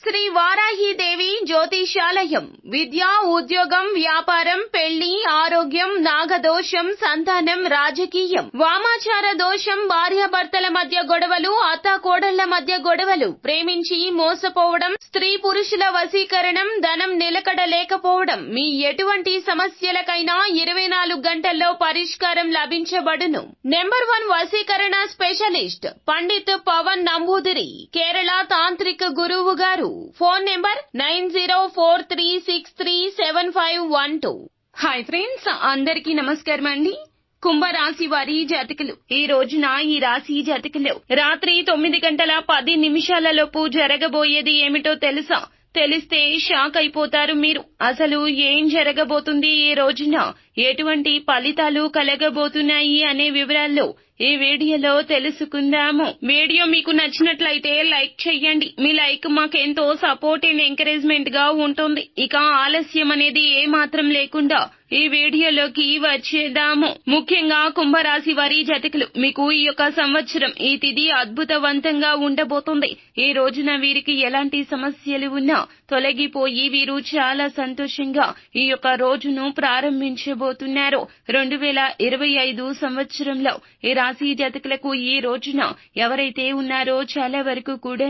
శ్రీ వారాహీదేవి జ్యోతిషాలయం. విద్య, ఉద్యోగం, వ్యాపారం, పెళ్లి, ఆరోగ్యం, నాగదోషం, సంతానం, రాజకీయం, వామాచార దోషం, భార్యాభర్తల మధ్య గొడవలు, అత్తాకోడళ్ల మధ్య గొడవలు, ప్రేమించి మోసపోవడం, స్త్రీ పురుషుల వశీకరణం, ధనం నిలకడ లేకపోవడం, మీ ఎటువంటి సమస్యలకైనా 24 గంటల్లో పరిష్కారం లభించబడును. నెంబర్ 1 వశీకరణ స్పెషలిస్ట్ పండిత్ పవన్ నంబూదిరి, కేరళ తాంత్రిక గురువు గారు. Phone number 9043637512. హాయ్ ఫ్రెండ్స్, అందరికీ నమస్కారం అండి. కుంభరాశి వారి జాతకులు ఈ రోజున ఈ రాశి జాతకులు రాత్రి 9:10 జరగబోయేది ఏమిటో తెలుసా? తెలిస్తే షాక్ అయిపోతారు మీరు. అసలు ఏం జరగబోతుంది, ఈ రోజున ఎటువంటి ఫలితాలు కలగబోతున్నాయి అనే వివరాల్లో ఈ వీడియోలో తెలుసుకుందాము. వీడియో మీకు నచ్చినట్లయితే లైక్ చేయండి. మీ లైక్ మాకెంతో సపోర్ట్ అండ్ ఎంకరేజ్మెంట్ గా ఉంటుంది. ఇక ఆలస్యం అనేది ఏ మాత్రం లేకుండా ఈ వీడియోలోకి వచ్చేద్దాము. ముఖ్యంగా కుంభరాశి వారి జాతకులు మీకు ఈ యొక్క సంవత్సరం ఈ తిథి అద్భుతవంతంగా ఉండబోతుంది. ఈ రోజున వీరికి ఎలాంటి సమస్యలు ఉన్నా తొలగిపోయి వీరు చాలా సంతోషంగా ఈ యొక్క రోజును ప్రారంభించబోతున్నారు. 2025 సంవత్సరంలో ఈ రాశి జాతకులకు ఈ రోజున ఎవరైతే ఉన్నారో చాలా వరకు కూడా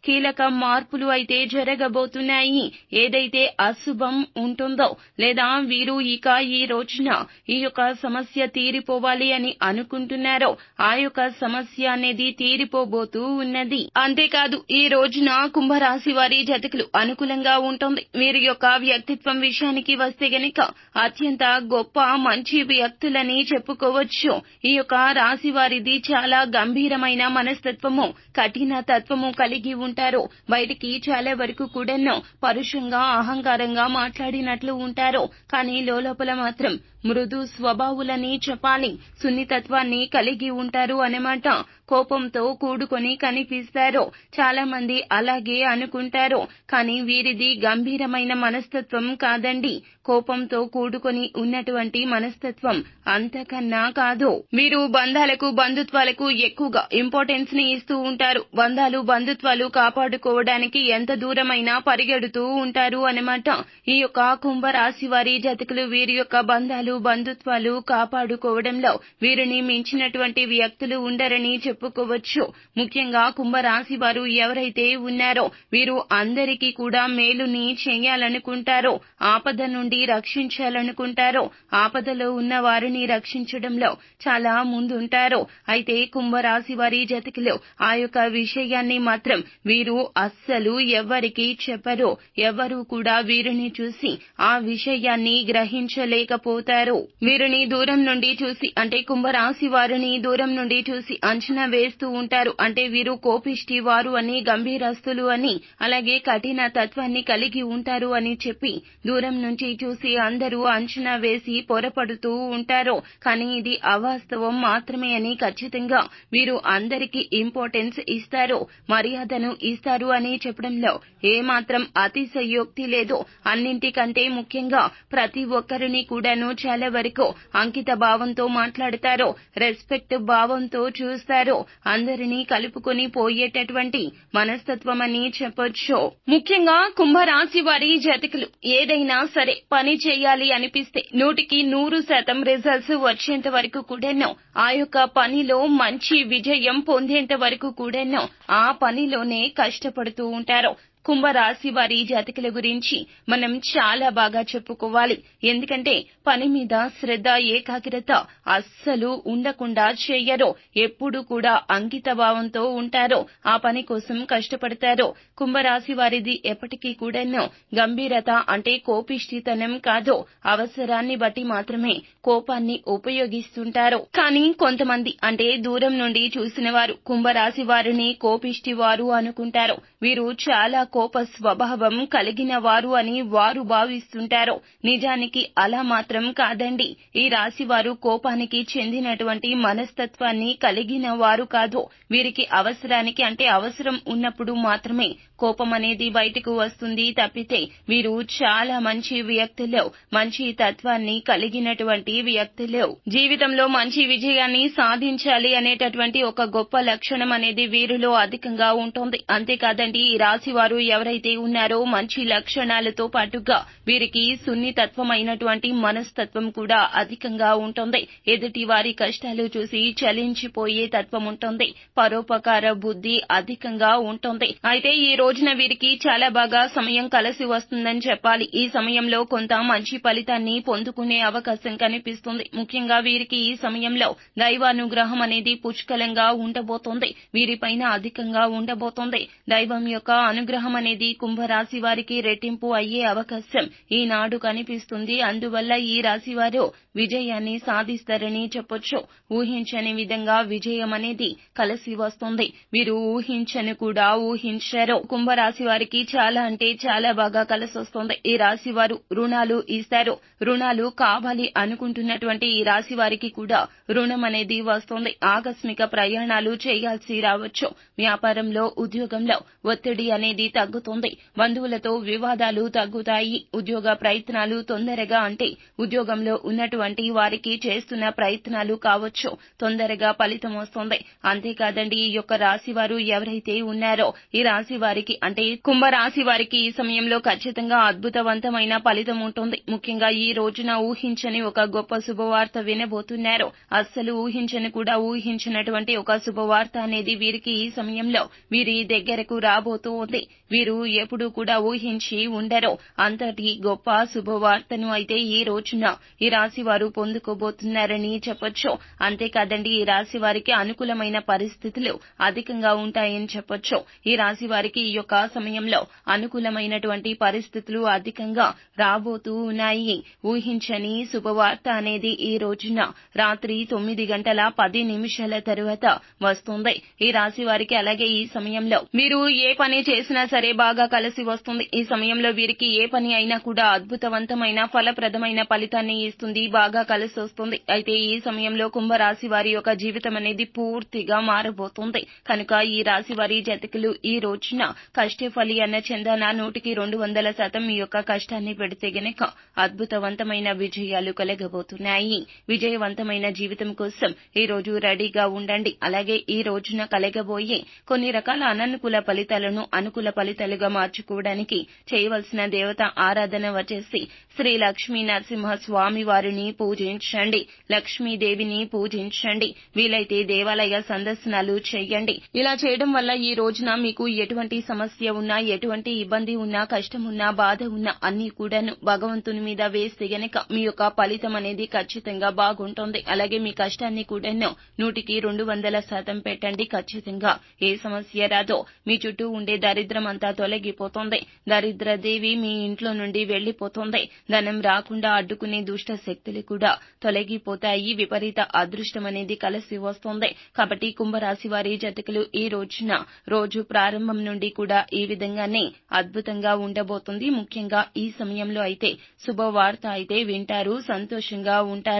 కీలక మార్పులు అయితే జరగబోతున్నాయి. ఏదైతే అశుభం ఉంటుందో లేదా వీరు ఇక ఈ రోజున ఈ యొక్క సమస్య తీరిపోవాలి అని అనుకుంటున్నారో ఆ యొక్క సమస్య అనేది తీరిపోబోతూ ఉన్నది. అంతేకాదు ఈ రోజున కుంభరాశి వారి జాతకులు అనుకూలంగా ఉంటుంది. వీరి యొక్క వ్యక్తిత్వం విషయానికి వస్తే గనక అత్యంత గొప్ప మంచి వ్యక్తులని చెప్పుకోవచ్చు. ఈ యొక్క రాశి వారిది చాలా గంభీరమైన మనస్తత్వము, కఠిన తత్వము కలిగి ఉంటారు. బయటికి చాలా వరకు కూడా పరుషంగా అహంకారంగా మాట్లాడినట్లు ఉంటారు. కానీ లోపల మాత్రం మృదు స్వభావులని చెప్పాలి. సున్నితత్వాన్ని కలిగి ఉంటారు అన్నమాట. కోపంతో కూడుకొని కనిపిస్తారు. చాలా మంది అలాగే అనుకుంటారు. కానీ వీరిది గంభీరమైన మనస్తత్వం కాదండి. కోపంతో కూడుకొని ఉన్నటువంటి మనస్తత్వం అంతకన్నా కాదు. వీరు బంధాలకు బంధుత్వాలకు ఎక్కువగా ఇంపార్టెన్స్ ని ఇస్తూ ఉంటారు. బంధాలు బంధుత్వాలు కాపాడుకోవడానికి ఎంత దూరమైనా పరిగెడుతూ ఉంటారు అన్నమాట. ఈ యొక్క కుంభరాశి వారి జాతకులు వీరి యొక్క బంధాలు బంధుత్వాలు కాపాడుకోవడంలో వీరిని మించినటువంటి వ్యక్తులు ఉండరని చెప్పుకోవచ్చు. ముఖ్యంగా కుంభరాశి వారు ఎవరైతే ఉన్నారో వీరు అందరికీ కూడా మేలుని చేయాలనుకుంటారో, ఆపద నుండి రక్షించాలనుకుంటారో, ఆపదలో ఉన్న వారిని రక్షించడంలో చాలా ముందుంటారు. అయితే కుంభరాశి వారి జాతకులు ఆ యొక్క విషయాన్ని మాత్రం వీరు అస్సలు ఎవ్వరికీ చెప్పరు. ఎవరు కూడా వీరిని చూసి ఆ విషయాన్ని గ్రహించలేకపోతారు. వీరిని దూరం నుండి చూసి అంటే కుంభరాశి వారిని దూరం నుండి చూసి అంచనా వేస్తూ ఉంటారు. అంటే వీరు కోపిష్టి వారు అని, గంభీరస్తులు అని, అలాగే కఠిన తత్వాన్ని కలిగి ఉంటారు అని చెప్పి దూరం నుంచి చూసి అందరూ అంచనా వేసి పొరపడుతూ ఉంటారు. కానీ ఇది అవాస్తవం మాత్రమే అని ఖచ్చితంగా వీరు అందరికీ ఇంపార్టెన్స్ ఇస్తారు, మర్యాదను ఇస్తారు అని చెప్పడంలో ఏమాత్రం అతిశయోక్తి లేదు. అన్నింటికంటే ముఖ్యంగా ప్రతి ఒక్కరిని కూడాను చాలా వరకు అంకిత భావంతో మాట్లాడతారు, రెస్పెక్ట్ భావంతో చూస్తారు. అందరినీ కలుపుకొని పోయేటటువంటి మనస్తత్వం అని చెప్పొచ్చు. ముఖ్యంగా కుంభరాశి వారి జాతకులు ఏదైనా సరే పని చేయాలి అనిపిస్తే 100% రిజల్ట్స్ వచ్చేంత వరకు కూడాను ఆ యొక్క పనిలో మంచి విజయం పొందేంత వరకు కూడాను ఆ పనిలోనే కష్టపడుతూ ఉంటారు. కుంభరాశి వారి జాతకుల గురించి మనం చాలా బాగా చెప్పుకోవాలి. ఎందుకంటే పని మీద శ్రద్ధ, ఏకాగ్రత అస్సలు ఉండకుండా చేయరు. ఎప్పుడు కూడా అంకిత భావంతో ఉంటారు. ఆ పని కోసం కష్టపడతారు. కుంభరాశి వారిది ఎప్పటికీ కూడాను గంభీరత అంటే కోపిష్టితనం కాదు. అవసరాన్ని బట్టి మాత్రమే కోపాన్ని ఉపయోగిస్తుంటారు. కానీ కొంతమంది అంటే దూరం నుండి చూసిన వారు కుంభరాశి వారిని కోపిష్టి వారు అనుకుంటారు. వీరు చాలా కోప స్వభావం కలిగిన వారు అని వారు భావిస్తుంటారు. నిజానికి అలా మాత్రం కాదండి. ఈ రాశి వారు కోపానికి చెందినటువంటి మనస్తత్వాన్ని కలిగిన వారు కాదు. వీరికి అవసరానికి అంటే అవసరం ఉన్నప్పుడు మాత్రమే కోపం అనేది బయటకు వస్తుంది తప్పితే వీరు చాలా మంచి వ్యక్తులు, మంచి తత్వాన్ని కలిగినటువంటి వ్యక్తులు. జీవితంలో మంచి విజయాన్ని సాధించాలి అనేటటువంటి ఒక గొప్ప లక్షణం అనేది వీరిలో అధికంగా ఉంటుంది. అంతేకాదండి, ఈ రాశి వారు ఎవరైతే ఉన్నారో మంచి లక్షణాలతో పాటుగా వీరికి సున్నితత్వమైనటువంటి మనస్తత్వం కూడా అధికంగా ఉంటుంది. ఎదుటి వారి కష్టాలు చూసి చలించిపోయే తత్వం ఉంటుంది. పరోపకార బుద్ధి అధికంగా ఉంటుంది. అయితే ఈ రోజున వీరికి చాలా బాగా సమయం కలిసి వస్తుందని చెప్పాలి. ఈ సమయంలో కొంత మంచి ఫలితాన్ని పొందుకునే అవకాశం కనిపిస్తుంది. ముఖ్యంగా వీరికి ఈ సమయంలో దైవానుగ్రహం అనేది పుష్కలంగా ఉండబోతోంది. వీరిపైన అధికంగా ఉండబోతోంది. దైవం యొక్క అనుగ్రహం అనేది కుంభరాశి వారికి రెట్టింపు అయ్యే అవకాశం ఈనాడు కనిపిస్తుంది. అందువల్ల ఈ రాశి వారు విజయాన్ని సాధిస్తారని చెప్పొచ్చు. ఊహించని విధంగా విజయం అనేది కలిసి వస్తుంది. వీరు ఊహించని కూడా ఊహించారు. కుంభరాశి వారికి చాలా అంటే చాలా బాగా కలిసి వస్తుంది. ఈ రాశి వారు రుణాలు ఇస్తారు. రుణాలు కావాలి అనుకుంటున్నటువంటి ఈ రాశి వారికి కూడా రుణం అనేది వస్తుంది. ఆకస్మిక ప్రయాణాలు చేయాల్సి రావచ్చు. వ్యాపారంలో, ఉద్యోగంలో ఒత్తిడి అనేది తగ్గుతుంది. బంధువులతో వివాదాలు తగ్గుతాయి. ఉద్యోగ ప్రయత్నాలు తొందరగా అంటే ఉద్యోగంలో ఉన్నటువంటి వారికి చేస్తున్న ప్రయత్నాలు కావచ్చు, తొందరగా ఫలితం వస్తుంది. అంతేకాదండి, ఈ యొక్క రాశి వారు ఎవరైతే ఉన్నారో ఈ రాశి వారికి అంటే కుంభరాశి వారికి ఈ సమయంలో ఖచ్చితంగా అద్భుతవంతమైన ఫలితం ఉంటుంది. ముఖ్యంగా ఈ రోజున ఊహించని ఒక గొప్ప శుభవార్త వినబోతున్నారు. అస్సలు ఊహించని కూడా ఊహించినటువంటి ఒక శుభవార్త అనేది వీరికి ఈ సమయంలో వీరి దగ్గరకు రాబోతూ ఉంది. వీరు ఎప్పుడూ కూడా ఊహించి ఉండరు. అంతటి గొప్ప శుభవార్తను అయితే ఈ రోజున ఈ రాశి వారు పొందుకోబోతున్నారని చెప్పొచ్చు. అంతేకాదండి, ఈ రాశి వారికి అనుకూలమైన పరిస్థితులు అధికంగా ఉంటాయని చెప్పొచ్చు. ఈ రాశి వారికి ఈ యొక్క సమయంలో అనుకూలమైనటువంటి పరిస్థితులు అధికంగా రాబోతూ ఉన్నాయి. ఊహించని శుభవార్త అనేది ఈ రోజున రాత్రి 9:10 తరువాత వస్తుంది ఈ రాశి వారికి. అలాగే ఈ సమయంలో మీరు ఏ పని చేసినా సరే బాగా కలిసి వస్తుంది. ఈ సమయంలో వీరికి ఏ పని అయినా కూడా అద్భుతవంతమైన ఫలప్రదమైన ఫలితాన్ని ఇస్తుంది, బాగా కలిసి వస్తుంది. అయితే ఈ సమయంలో కుంభరాశి వారి యొక్క జీవితం అనేది పూర్తిగా మారబోతుంది. కనుక ఈ రాశి వారి జాతకులు ఈ రోజున కష్టఫలి అన్న చందన 100% మీ యొక్క కష్టాన్ని పెడితే గనక అద్భుతవంతమైన విజయాలు కలగబోతున్నాయి. విజయవంతమైన జీవితం కోసం ఈ రోజు రెడీగా ఉండండి. అలాగే ఈ రోజున కలగబోయే కొన్ని రకాల అననుకూల ఫలితాలను అనుకూల ఫలితాలుగా మార్చుకోవడానికి చేయవలసిన దేవత ఆరాధన వచ్చేసి శ్రీ లక్ష్మీ నరసింహ స్వామి వారిని పూజించండి. లక్ష్మీదేవిని పూజించండి. వీలైతే దేవాలయ సందర్శనాలు చేయండి. ఇలా చేయడం వల్ల ఈ రోజున మీకు ఎటువంటి సమస్య ఉన్నా, ఎటువంటి ఇబ్బంది ఉన్నా, కష్టం ఉన్నా, బాధ ఉన్నా అన్ని కూడాను భగవంతుని మీద వేస్తే గనక మీ యొక్క ఫలితం అనేది ఖచ్చితంగా బాగుంటుంది. అలాగే మీ కష్టాన్ని కూడాను 100% పెట్టండి. ఖచ్చితంగా ఏ సమస్య రాదో మీ చుట్టూ ఉండే దరిద్రం అంతా తొలగిపోతుంది. దరిద్రదేవి మీ ఇంట్లో నుండి వెళ్లిపోతుంది. ధనం రాకుండా అడ్డుకునే దుష్ట శక్తులు కూడా తొలగిపోతాయి. విపరీత అదృష్టం అనేది కలిసి వస్తుంది. కాబట్టి కుంభరాశి వారి జాతకులు ఈ రోజున రోజు ప్రారంభం నుండి కూడా ఈ విధంగానే అద్భుతంగా ఉండబోతుంది. ముఖ్యంగా ఈ సమయంలో అయితే శుభవార్త అయితే వింటారు, సంతోషంగా ఉంటారు.